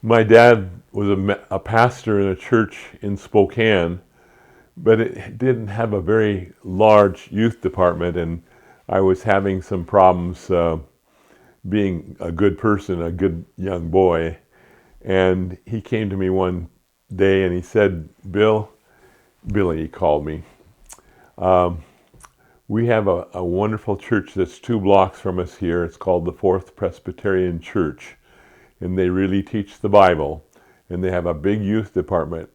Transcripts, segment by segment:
My dad was a pastor in a church in Spokane, but it didn't have a very large youth department, and I was having some problems being a good person, a good young boy. And he came to me one day and he said, Billy, he called me, we have a wonderful church that's 2 blocks from us here. It's called the Fourth Presbyterian Church, and they really teach the Bible, and they have a big youth department.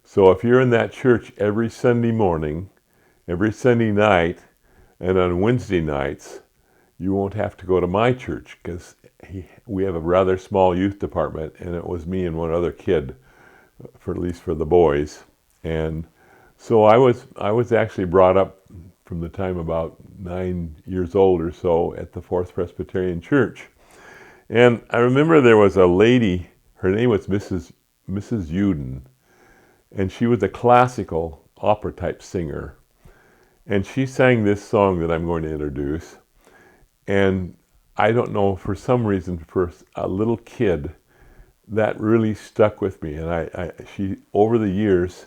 So if you're in that church every Sunday morning, every Sunday night, and on Wednesday nights, you won't have to go to my church, because we have a rather small youth department, and it was me and one other kid, at least for the boys. And so I was actually brought up from the time about 9 years old or so at the Fourth Presbyterian Church. And I remember there was a lady, her name was Mrs. Uden, and she was a classical opera type singer. And she sang this song that I'm going to introduce. And I don't know, for some reason, for a little kid, that really stuck with me. And she, over the years,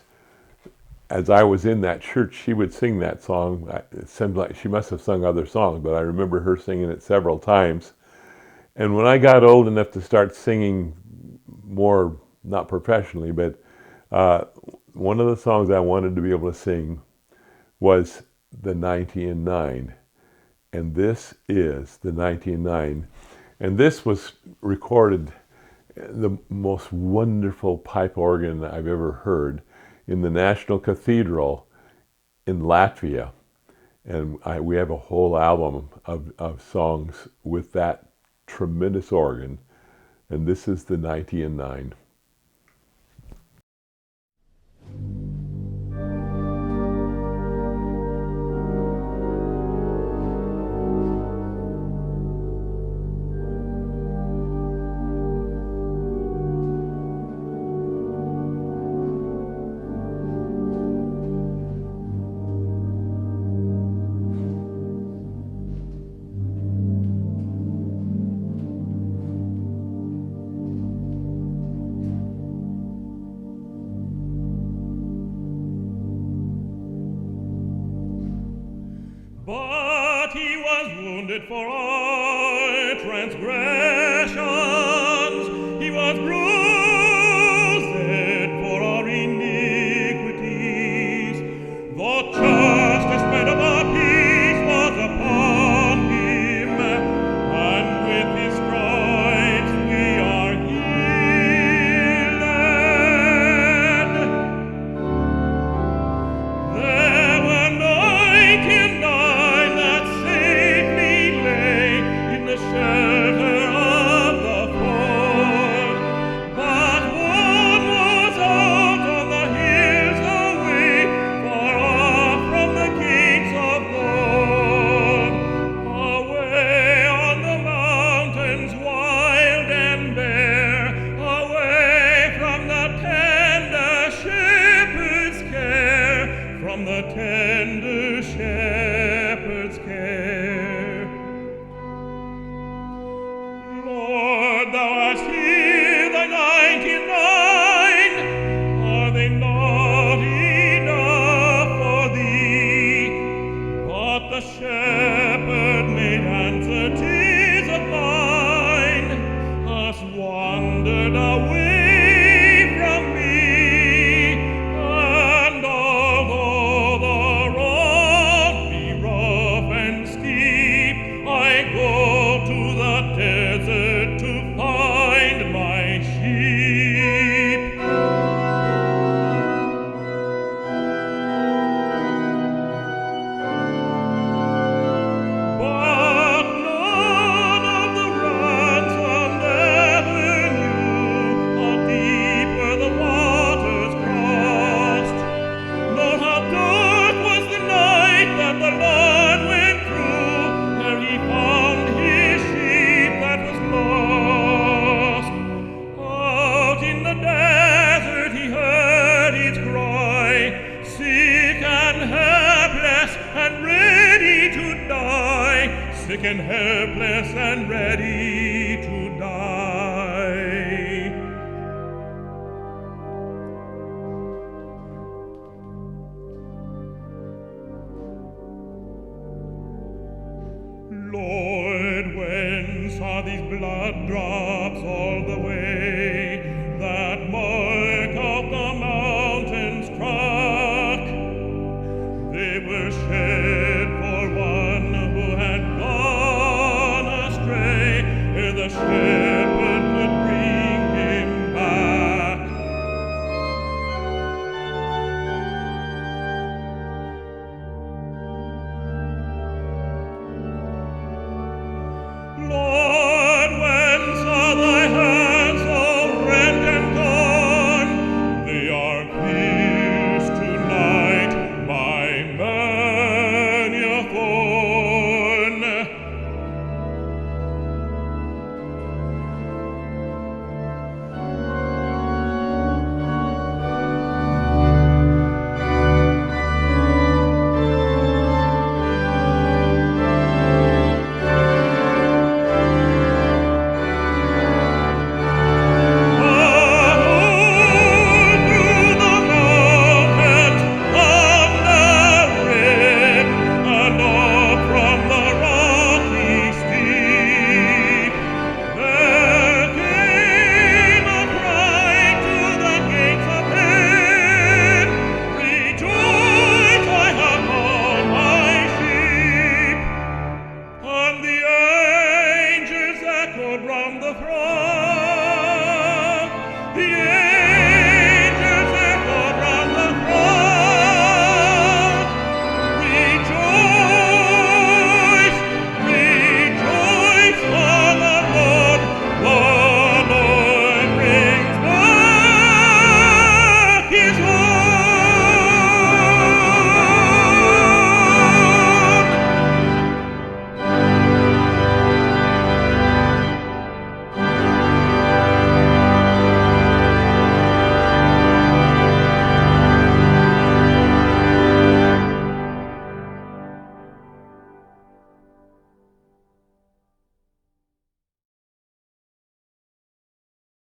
as I was in that church, she would sing that song. It seemed like she must have sung other songs, but I remember her singing it several times. And when I got old enough to start singing more, not professionally, but one of the songs I wanted to be able to sing was the 90 and 9. And this is the 90 and 9. And this was recorded, the most wonderful pipe organ I've ever heard, in the National Cathedral in Latvia. And we have a whole album of songs with that tremendous organ. And this is the 90 and 9. But he was wounded for our transgressions, he was bruised for our iniquities. The chastisement of our peace was upon him, and with his stripes we are healed. There were 99 that safely lay in the shelter of the fold, but one was out on the hills away, far off from the gates of gold, away on the mountains wild and bare, away from the tender shepherd's care, from the tender shepherd's care. Lord, thou hast healed the 99. Are they not enough for thee? But the shepherd made answer, 'Tis of mine, hast wandered away